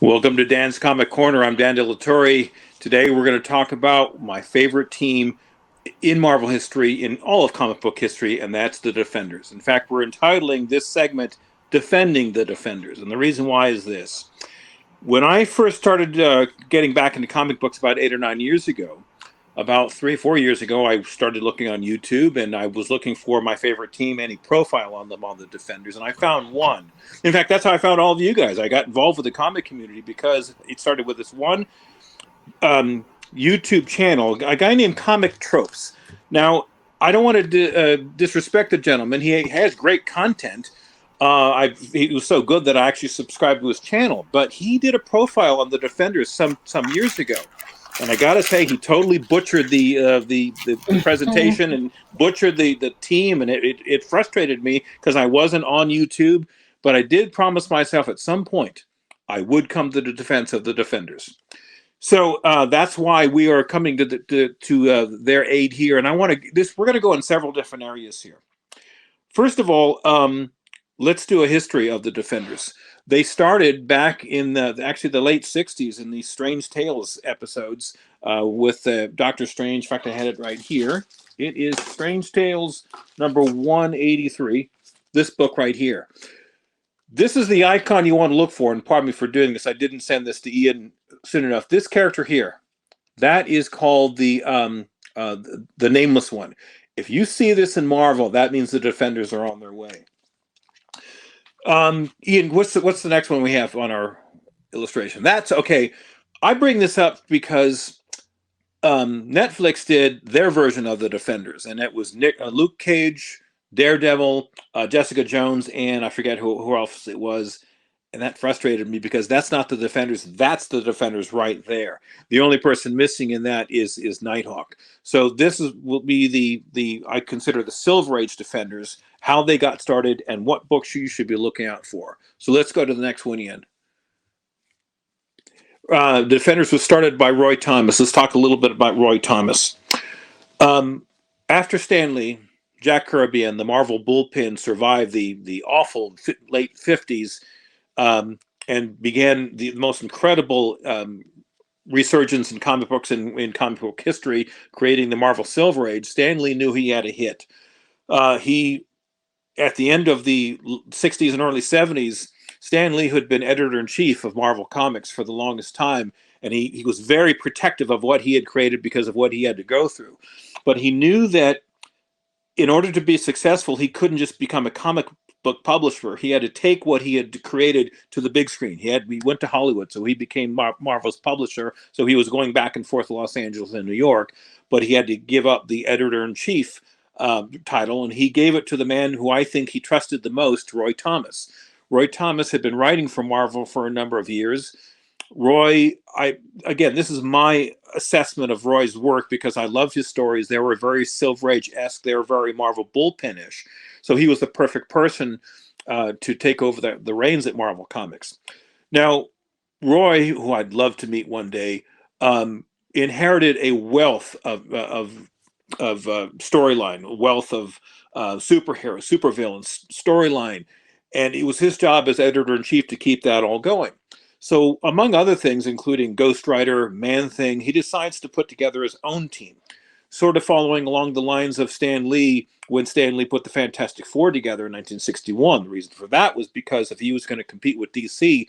Welcome to Dan's Comic Corner. I'm Dan DeLatorre. Today we're going to talk about my favorite team in Marvel history, in all of comic book history, and that's the Defenders. In fact, we're entitling this segment Defending the Defenders. And the reason why is this. When I first started getting back into comic books about 8 or 9 years ago, about 3 or 4 years ago, I started looking on YouTube, and I was looking for my favorite team, any profile on them, on the Defenders, and I found one. In fact, that's how I found all of you guys. I got involved with the comic community because it started with this one YouTube channel, a guy named Comic Tropes. Now, I don't want to disrespect the gentleman. He has great content. He was so good that I actually subscribed to his channel. But he did a profile on the Defenders some years ago. And I gotta say, he totally butchered the presentation and butchered the team, and it frustrated me because I wasn't on YouTube. But I did promise myself at some point I would come to the defense of the Defenders. So that's why we are coming to their aid here. And we're going to go in several different areas here. First of all, let's do a history of the Defenders. They started back in the late 60s in these Strange Tales episodes with Doctor Strange. In fact, I had it right here. It is Strange Tales number 183, this book right here. This is the icon you want to look for, and pardon me for doing this. I didn't send this to Ian soon enough. This character here, that is called the Nameless One. If you see this in Marvel, that means the Defenders are on their way. Ian, what's the next one we have on our illustration? That's okay. I bring this up because Netflix did their version of the Defenders, and it was Luke Cage, Daredevil, Jessica Jones, and I forget who else it was. And that frustrated me because that's not the Defenders. That's the Defenders right there. The only person missing in that is Nighthawk. So this will be the I consider the Silver Age Defenders, how they got started, and what books you should be looking out for. So let's go to the next one, Ian. Defenders was started by Roy Thomas. Let's talk a little bit about Roy Thomas. After Stan Lee, Jack Kirby, and the Marvel bullpen survived the awful late 50s, and began the most incredible resurgence in comic books in comic book history, creating the Marvel Silver Age. Stan Lee knew he had a hit. He, at the end of the 60s and early 70s, Stan Lee had been editor-in-chief of Marvel Comics for the longest time, and he was very protective of what he had created because of what he had to go through. But he knew that in order to be successful, he couldn't just become a comic book publisher. He had to take what he had created to the big screen. He went to Hollywood, so he became Marvel's publisher. So he was going back and forth to Los Angeles and New York, but he had to give up the editor-in-chief title, and he gave it to the man who I think he trusted the most, Roy Thomas. Roy Thomas had been writing for Marvel for a number of years. Roy, this is my assessment of Roy's work because I love his stories. They were very Silver Age-esque. They were very Marvel bullpen-ish. So he was the perfect person to take over the reins at Marvel Comics. Now, Roy, who I'd love to meet one day, inherited a wealth of storyline, a wealth of superheroes, supervillains, storyline. And it was his job as editor-in-chief to keep that all going. So among other things, including Ghost Rider, Man-Thing, he decides to put together his own team, sort of following along the lines of Stan Lee when Stan Lee put the Fantastic Four together in 1961. The reason for that was because if he was going to compete with DC,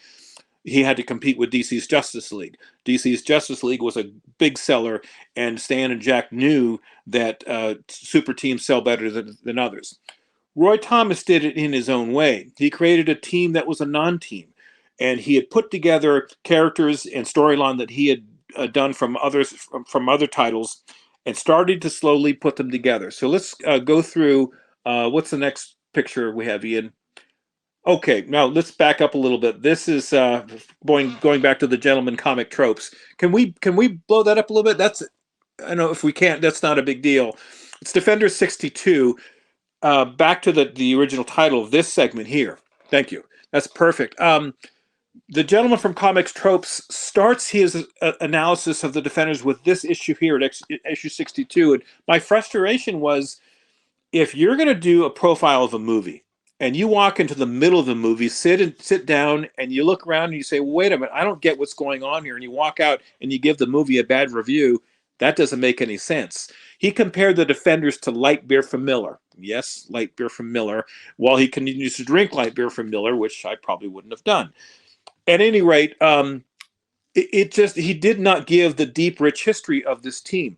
he had to compete with DC's Justice League. DC's Justice League was a big seller, and Stan and Jack knew that super teams sell better than others. Roy Thomas did it in his own way. He created a team that was a non-team. And he had put together characters and storyline that he had done from other titles, and started to slowly put them together. So let's go through. What's the next picture we have, Ian? Okay, now let's back up a little bit. This is going back to the gentleman Comic Tropes. Can we blow that up a little bit? I know if we can't, that's not a big deal. It's Defender 62. Back to the original title of this segment here. Thank you. That's perfect. The gentleman from Comics Tropes starts his analysis of the Defenders with this issue here at issue 62. And my frustration was, if you're going to do a profile of a movie, and you walk into the middle of the movie, sit down, and you look around and you say, wait a minute, I don't get what's going on here. And you walk out and you give the movie a bad review. That doesn't make any sense. He compared the Defenders to light beer from Miller. Yes, light beer from Miller, while he continues to drink light beer from Miller, which I probably wouldn't have done. At any rate, he did not give the deep, rich history of this team.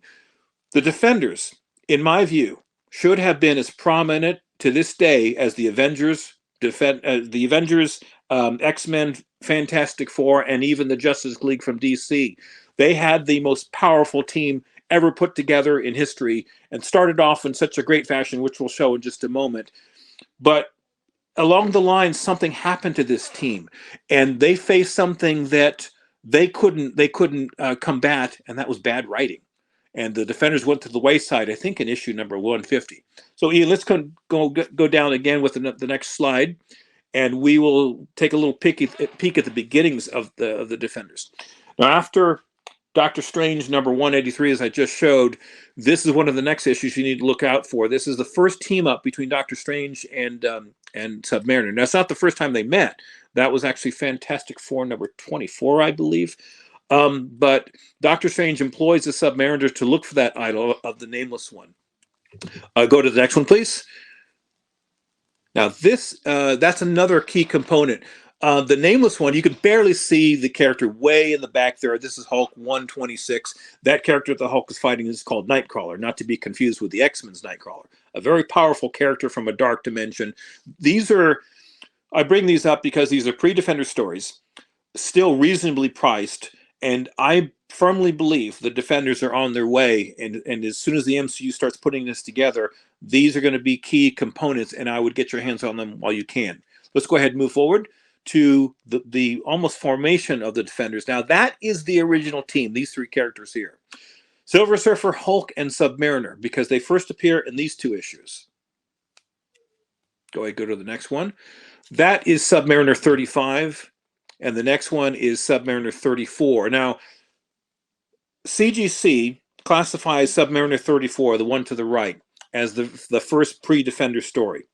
The Defenders, in my view, should have been as prominent to this day as the Avengers, X-Men, Fantastic Four, and even the Justice League from DC. They had the most powerful team ever put together in history and started off in such a great fashion, which we'll show in just a moment. But along the line, something happened to this team, and they faced something that they couldn't combat, and that was bad writing. And the Defenders went to the wayside, I think, in issue number 150. So, Ian, let's go down again with the next slide, and we will take a little peek at the beginnings of the Defenders. Now, after Doctor Strange number 183, as I just showed, this is one of the next issues you need to look out for. This is the first team up between Doctor Strange and Submariner. Now, it's not the first time they met. That was actually Fantastic Four number 24, I believe. But Doctor Strange employs the Submariner to look for that idol of the Nameless One. Go to the next one, please. Now, that's another key component. The Nameless One, you can barely see the character way in the back there. This is Hulk 126. That character that the Hulk is fighting is called Nightcrawler, not to be confused with the X-Men's Nightcrawler. A very powerful character from a dark dimension. I bring these up because these are pre-Defender stories, still reasonably priced, and I firmly believe the Defenders are on their way, and as soon as the MCU starts putting this together, these are going to be key components, and I would get your hands on them while you can. Let's go ahead and move forward to the almost formation of the Defenders. Now, that is the original team, these three characters here. Silver Surfer, Hulk, and Submariner, because they first appear in these two issues. Go ahead, go to the next one. That is Submariner 35, and the next one is Submariner 34. Now, CGC classifies Submariner 34, the one to the right, as the first pre-Defender story.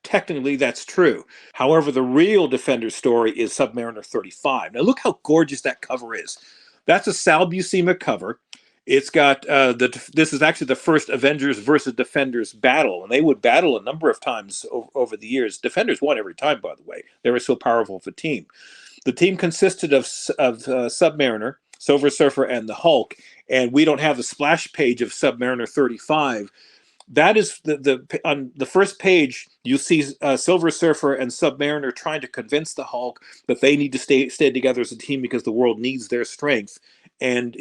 Technically, that's true. However, the real Defender story is Submariner 35. Now, look how gorgeous that cover is. That's a Sal Buscema cover. It's got this is actually the first Avengers versus Defenders battle, and they would battle a number of times over the years. Defenders won every time, by the way. They were so powerful of a team. The team consisted of Submariner, Silver Surfer, and the Hulk, and we don't have the splash page of Submariner 35. That is on the first page. You see Silver Surfer and Submariner trying to convince the Hulk that they need to stay together as a team because the world needs their strength. And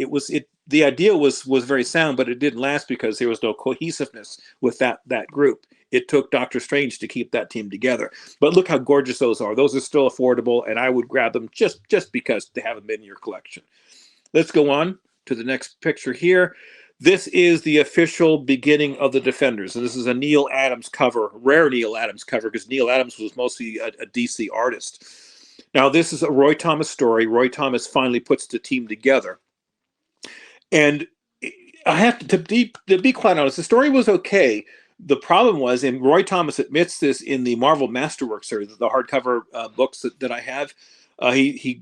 the idea was very sound, but it didn't last because there was no cohesiveness with that group. It took Doctor Strange to keep that team together. But look how gorgeous those are. Those are still affordable, and I would grab them just because they haven't been in your collection. Let's go on to the next picture here. This is the official beginning of the Defenders, and this is a Neil Adams cover, rare Neil Adams cover, because Neil Adams was mostly a DC artist. Now, this is a Roy Thomas story. Roy Thomas finally puts the team together. And I have to be quite honest, the story was okay. The problem was, and Roy Thomas admits this in the Marvel Masterworks series, the hardcover books that I have, he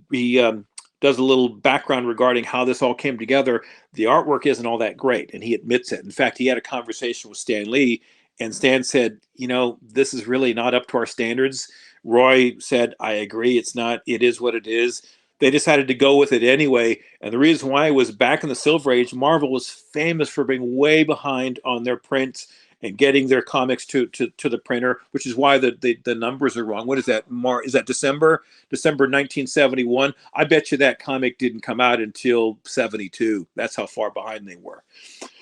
does a little background regarding how this all came together. The artwork isn't all that great, and he admits it. In fact, he had a conversation with Stan Lee, and Stan said, this is really not up to our standards. Roy said, I agree, it's not. It is what it is. They decided to go with it anyway, and the reason why was back in the Silver Age, Marvel was famous for being way behind on their prints and getting their comics to the printer, which is why the numbers are wrong. What is that? Is that December 1971? I bet you that comic didn't come out until 72. That's how far behind they were.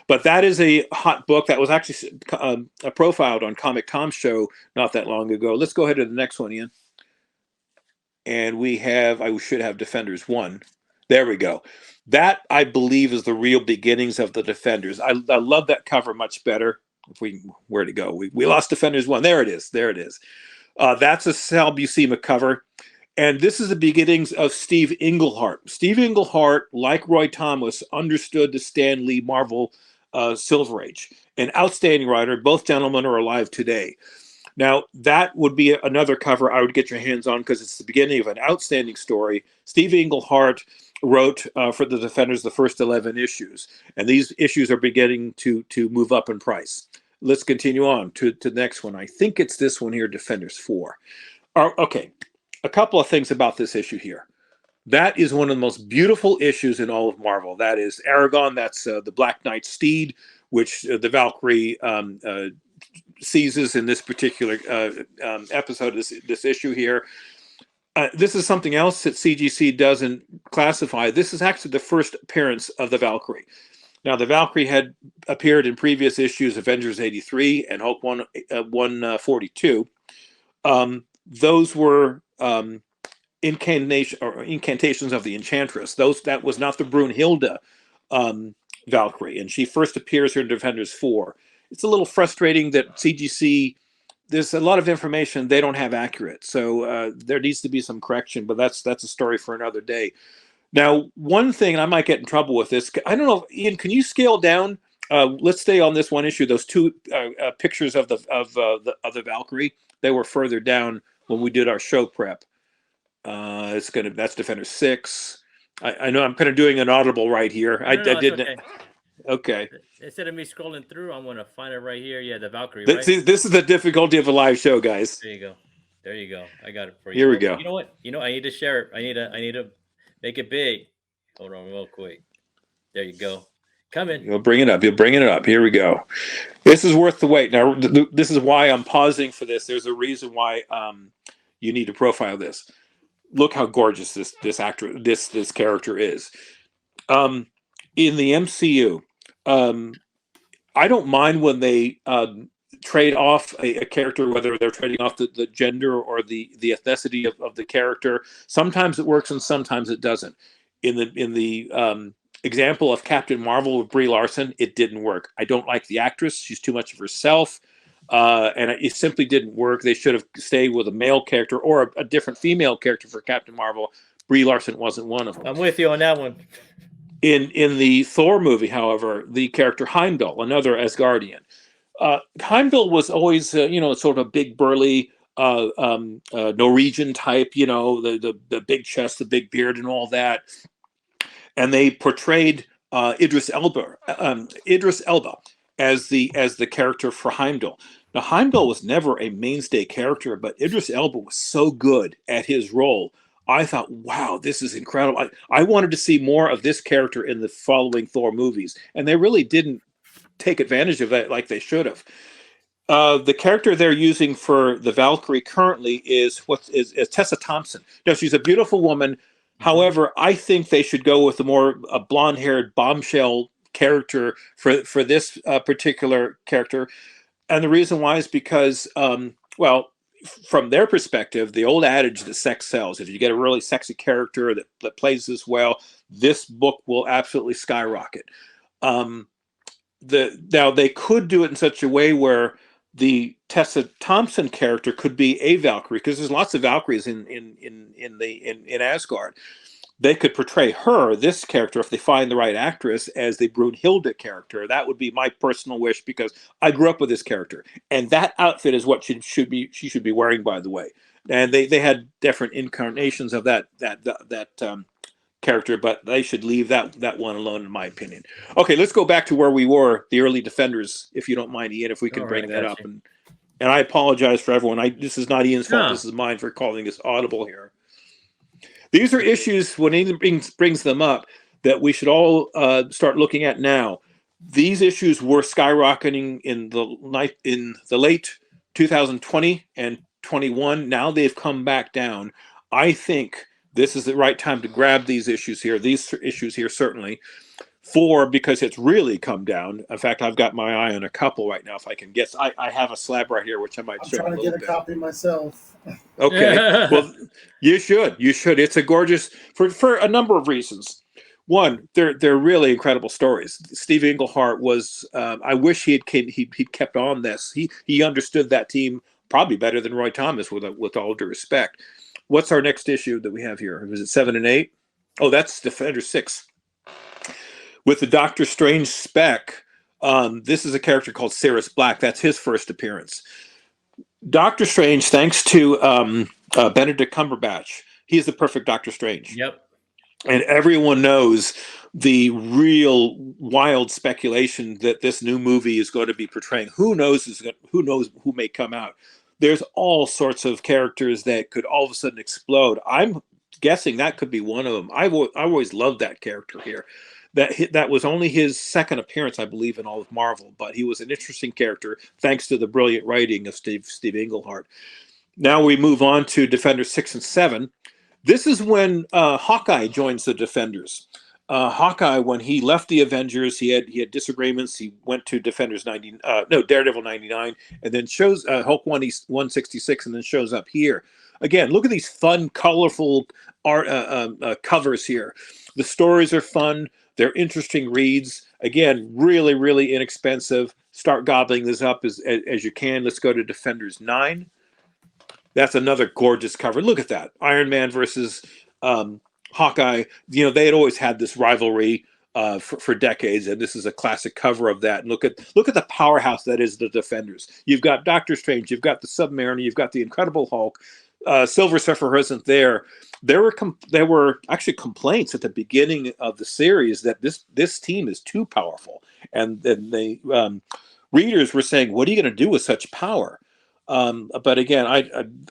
But that is a hot book that was actually profiled on Comic Tom's show not that long ago. Let's go ahead to the next one, Ian. And I should have Defenders 1. There we go. That, I believe, is the real beginnings of the Defenders. I love that cover much better. Where'd it go? We lost Defenders 1. There it is. That's a Sal Buscema cover. And this is the beginnings of Steve Englehart. Steve Englehart, like Roy Thomas, understood the Stan Lee Marvel Silver Age. An outstanding writer. Both gentlemen are alive today. Now, that would be another cover I would get your hands on because it's the beginning of an outstanding story. Steve Englehart wrote for the Defenders the first 11 issues, and these issues are beginning to move up in price. Let's continue on to the next one. I think it's this one here, Defenders 4. Okay, a couple of things about this issue here. That is one of the most beautiful issues in all of Marvel. That is Aragon, that's the Black Knight steed, which the Valkyrie seizes in this particular episode of this issue here. This is something else that CGC doesn't classify. This is actually the first appearance of the Valkyrie. Now, the Valkyrie had appeared in previous issues, Avengers 83 and Hulk 142. Those were incantations of the Enchantress. That was not the Brunhilde Valkyrie, and she first appears here in Defenders 4. It's a little frustrating that CGC, there's a lot of information they don't have accurate, so there needs to be some correction, but that's a story for another day. Now, one thing, I might get in trouble with this, I don't know, Ian, can you scale down? Let's stay on this one issue. Those two pictures of the Valkyrie, they were further down when we did our show prep. That's Defender 6. I know I'm kind of doing an audible right here. I didn't. Okay. Instead of me scrolling through, I'm gonna find it right here. Yeah, the Valkyrie. Right? This is the difficulty of a live show, guys. There you go. There you go. I got it for you. Here we go. You know what? I need to share it. I need to make it big. Hold on, real quick. There you go. Come in. You'll bring it up. You're bringing it up. Here we go. This is worth the wait. Now, this is why I'm pausing for this. There's a reason why you need to profile this. Look how gorgeous this character is. In the MCU, I don't mind when they trade off a character, whether they're trading off the gender or the ethnicity of the character. Sometimes it works and sometimes it doesn't. In the example of Captain Marvel with Brie Larson, it didn't work. I don't like the actress. She's too much of herself. And it simply didn't work. They should have stayed with a male character or a different female character for Captain Marvel. Brie Larson wasn't one of them. I'm with you on that one. In the Thor movie, however, the character Heimdall, another Asgardian, Heimdall was always, sort of a big burly Norwegian type, the big chest, the big beard, and all that. And they portrayed Idris Elba as the character for Heimdall. Now, Heimdall was never a mainstay character, but Idris Elba was so good at his role. I thought, wow, this is incredible. I wanted to see more of this character in the following Thor movies, and they really didn't take advantage of that like they should have. The character they're using for the Valkyrie currently is Tessa Thompson. Now, she's a beautiful woman. However, I think they should go with a blonde-haired bombshell character for this particular character. And the reason why is because, from their perspective, the old adage that sex sells. If you get a really sexy character that plays this well, this book will absolutely skyrocket. Now they could do it in such a way where the Tessa Thompson character could be a Valkyrie, because there's lots of Valkyries in Asgard. They could portray this character, if they find the right actress, as the Brunhilde character. That would be my personal wish, because I grew up with this character, and that outfit is what she should be wearing, by the way. And they had different incarnations of that character, but they should leave that one alone, in my opinion. Okay, let's go back to where we were, the early Defenders, if you don't mind, Ian, if we can bring that up. And I apologize for everyone. This is not Ian's fault. This is mine for calling this audible here. These are issues, when Ian brings them up, that we should all start looking at now. These issues were skyrocketing in the late 2020 and 21. Now they've come back down. I think this is the right time to grab these issues here. These issues here, certainly. 4, because it's really come down. In fact, I've got my eye on a couple right now, if I can guess. I have a slab right here, which I might show. I'm trying to get a copy myself. Okay. Well, you should. It's a gorgeous, for a number of reasons. One, they're really incredible stories. Steve Englehart was. I wish he'd kept on this. He understood that team probably better than Roy Thomas, with all due respect. What's our next issue that we have here? Is it 7 and 8? Oh, that's Defender 6. With the Doctor Strange spec, this is a character called Sirius Black. That's his first appearance. Doctor Strange, thanks to Benedict Cumberbatch, he's the perfect Doctor Strange. Yep. And everyone knows the real wild speculation that this new movie is going to be portraying. Who knows who may come out. There's all sorts of characters that could all of a sudden explode. I'm guessing that could be one of them. I've always loved that character here. That was only his second appearance, I believe, in all of Marvel, but he was an interesting character thanks to the brilliant writing of Steve Englehart. Now we move on to Defenders 6 and 7. This is when Hawkeye joins the Defenders. Hawkeye, when he left the Avengers, he had disagreements. He went to Daredevil 99, and then shows Hulk 166, and then shows up here. Again, look at these fun, colorful art covers here. The stories are fun. They're interesting reads. Again, really, really inexpensive. Start gobbling this up as you can. Let's go to Defenders 9. That's another gorgeous cover. Look at that. Iron Man versus Hawkeye. You know, they had always had this rivalry for decades, and this is a classic cover of that. And look at the powerhouse that is the Defenders. You've got Doctor Strange, you've got the Submariner, you've got the Incredible Hulk. Silver Surfer isn't there. There were actually complaints at the beginning of the series that this team is too powerful, and then the readers were saying, "What are you going to do with such power?" But again,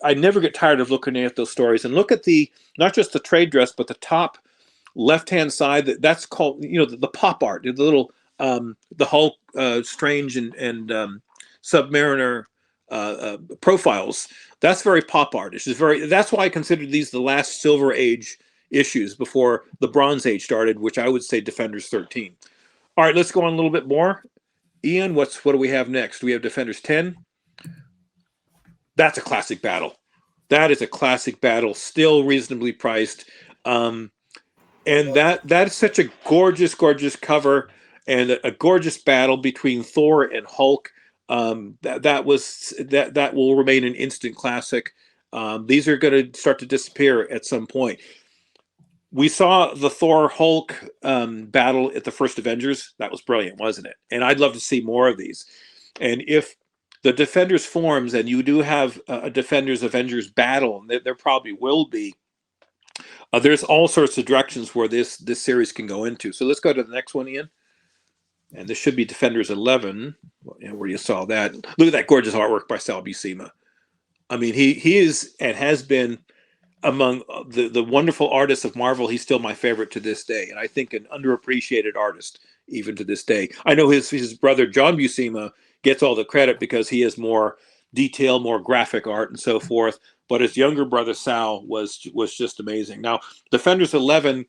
I never get tired of looking at those stories. And look at not just the trade dress, but the top left-hand side. That's called, the pop art, the little the Hulk, Strange, and Submariner profiles. That's very pop art. That's why I consider these the last Silver Age issues before the Bronze Age started, which I would say Defenders 13. All right, let's go on a little bit more. Ian, what do we have next? We have Defenders 10. That's a classic battle. That is a classic battle, still reasonably priced. And that is such a gorgeous, gorgeous cover and a gorgeous battle between Thor and Hulk. That will remain an instant classic. These are going to start to disappear at some point. We saw the Thor Hulk battle at the first Avengers. That was brilliant, wasn't it? And I'd love to see more of these. And if the Defenders forms, and you do have a Defenders Avengers battle, and there probably will be. There's all sorts of directions where this series can go into. So let's go to the next one, Ian. And this should be Defenders 11, where you saw that. Look at that gorgeous artwork by Sal Buscema. I mean, he is and has been among the wonderful artists of Marvel. He's still my favorite to this day, and I think an underappreciated artist even to this day. I know his brother John Buscema gets all the credit because he has more detail, more graphic art, and so forth. But his younger brother Sal was just amazing. Now, Defenders 11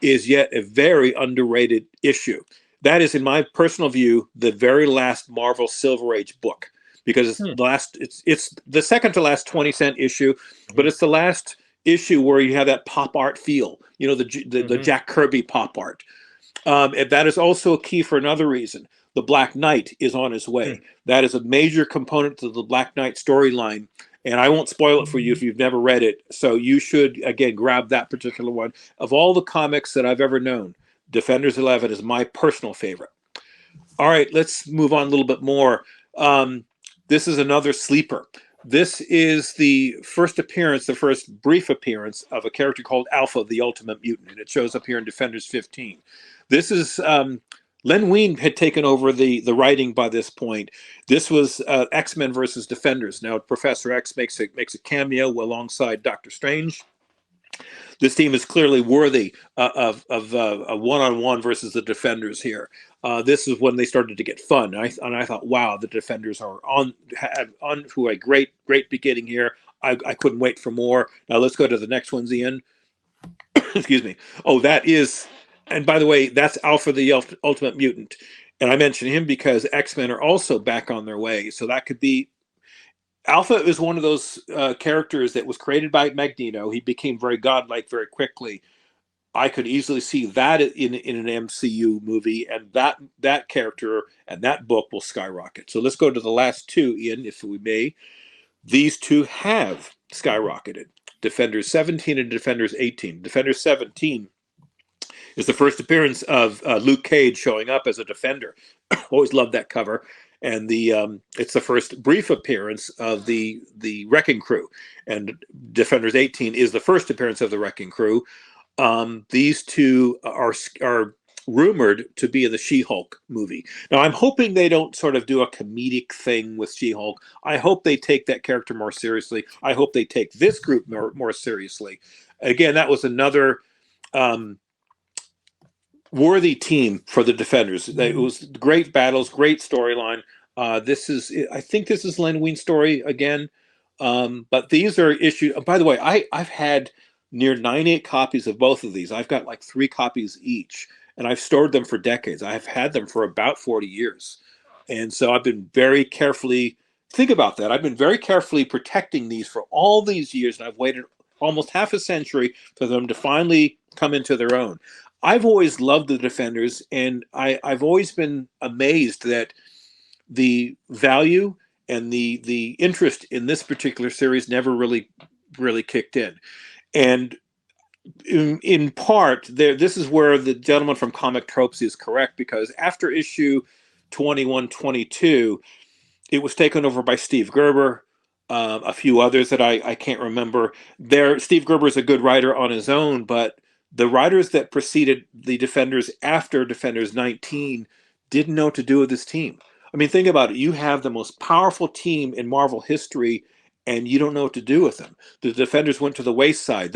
is yet a very underrated issue. That is, in my personal view, the very last Marvel Silver Age book, because it's the second to last 20-cent issue, but it's the last issue where you have that pop art feel. The Jack Kirby pop art. And that is also a key for another reason. The Black Knight is on his way. That is a major component to the Black Knight storyline. And I won't spoil it for you if you've never read it. So you should, again, grab that particular one. Of all the comics that I've ever known, Defenders 11 is my personal favorite. All right, let's move on a little bit more. This is another sleeper. This is the first brief appearance of a character called Alpha, the Ultimate Mutant. And it shows up here in Defenders 15. This is... Len Wein had taken over the writing by this point. This was X-Men versus Defenders. Now Professor X makes a cameo alongside Doctor Strange. This team is clearly worthy of a one-on-one versus the Defenders here. This is when they started to get fun, and I thought, wow, the Defenders are on to a great beginning here. I couldn't wait for more. Now let's go to the next one, Ian. Excuse me. Oh, that is. And by the way, that's Alpha, the Ultimate Mutant. And I mention him because X-Men are also back on their way. So that could be... Alpha is one of those characters that was created by Magneto. He became very godlike very quickly. I could easily see that in an MCU movie, and that character and that book will skyrocket. So let's go to the last two, Ian, if we may. These two have skyrocketed. Defenders 17 and Defenders 18. Defenders 17 is the first appearance of Luke Cage showing up as a Defender. Always loved that cover. and it's the first brief appearance of the Wrecking Crew, and Defenders 18 is the first appearance of the Wrecking Crew. These two are rumored to be in the She-Hulk movie. Now, I'm hoping they don't sort of do a comedic thing with She-Hulk. I hope they take that character more seriously. I hope they take this group more seriously. Again, that was another worthy team for the Defenders. It was great battles, great storyline. I think this is Len Wein's story again. But these are issues. By the way, I've had near 98 copies of both of these. I've got like 3 copies each, and I've stored them for decades. I've had them for about 40 years. And so I've been very carefully, think about that. I've been very carefully protecting these for all these years, and I've waited almost half a century for them to finally come into their own. I've always loved the Defenders, and I've always been amazed that the value and the interest in this particular series never really kicked in. And in part, this is where the gentleman from Comic Tropes is correct, because after issue 21-22, it was taken over by Steve Gerber, a few others that I can't remember. Steve Gerber is a good writer on his own, but the writers that preceded the Defenders after Defenders 19 didn't know what to do with this team. I mean, think about it. You have the most powerful team in Marvel history, and you don't know what to do with them. The Defenders went to the wayside.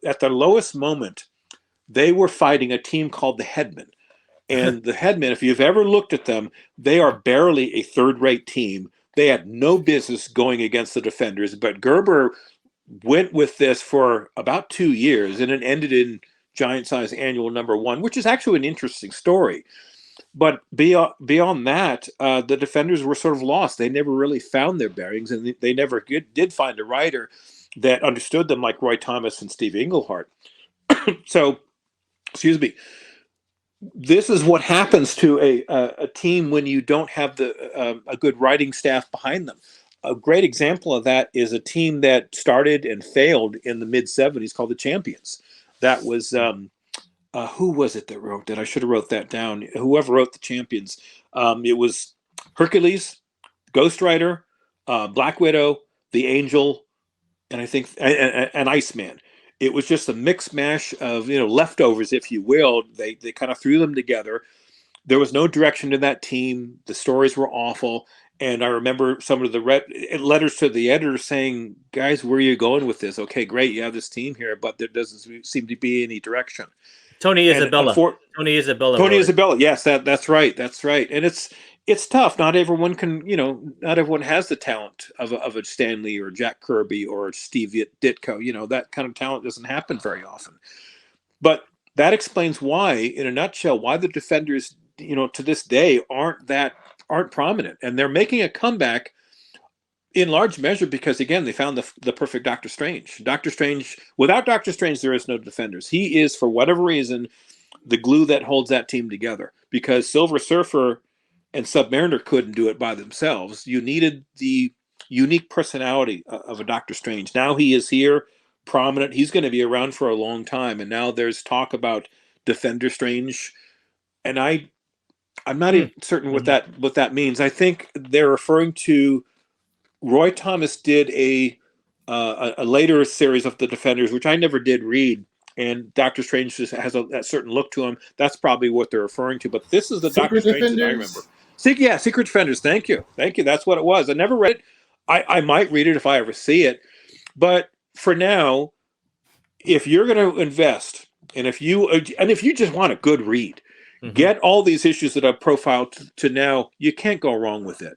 At their lowest moment, they were fighting a team called the Headmen. And the Headmen, if you've ever looked at them, they are barely a third-rate team. They had no business going against the Defenders, but Gerber went with this for about 2 years, and it ended in Giant Size Annual #1, which is actually an interesting story. But beyond that, the Defenders were sort of lost. They never really found their bearings, and they never did find a writer that understood them like Roy Thomas and Steve Englehart. So, excuse me. This is what happens to a team when you don't have a good writing staff behind them. A great example of that is a team that started and failed in the mid-'70s called the Champions. That was who was it that wrote that? I should have wrote that down. Whoever wrote the Champions. It was Hercules, Ghost Rider, Black Widow, the Angel, and I think and Iceman. It was just a mix mash of leftovers, if you will. They kind of threw them together. There was no direction to that team. The stories were awful. And I remember some of the letters to the editor saying, guys, where are you going with this? Okay, great. You have this team here, but there doesn't seem to be any direction. Tony Isabella. Tony Isabella. Yes, that's right. That's right. And it's tough. Not everyone can, not everyone has the talent of a Stan Lee or Jack Kirby or Steve Ditko. That kind of talent doesn't happen very often. But that explains why, in a nutshell, why the Defenders, to this day aren't prominent. And they're making a comeback in large measure because, again, they found the perfect Doctor Strange. Without Doctor Strange, there is no Defenders. He is, for whatever reason, the glue that holds that team together, because Silver Surfer and Submariner couldn't do it by themselves. You needed the unique personality of a Doctor Strange. Now he is here, prominent. He's going to be around for a long time. And now there's talk about Defender Strange. And I'm not even certain what that means. I think they're referring to Roy Thomas did a later series of the Defenders, which I never did read, and Doctor Strange just has a certain look to him. That's probably what they're referring to. But this is the Doctor Strange that I remember. Secret Defenders. Thank you. That's what it was. I never read it. I might read it if I ever see it. But for now, if you're going to invest, and if you just want a good read, get all these issues that I've profiled to now. You can't go wrong with it.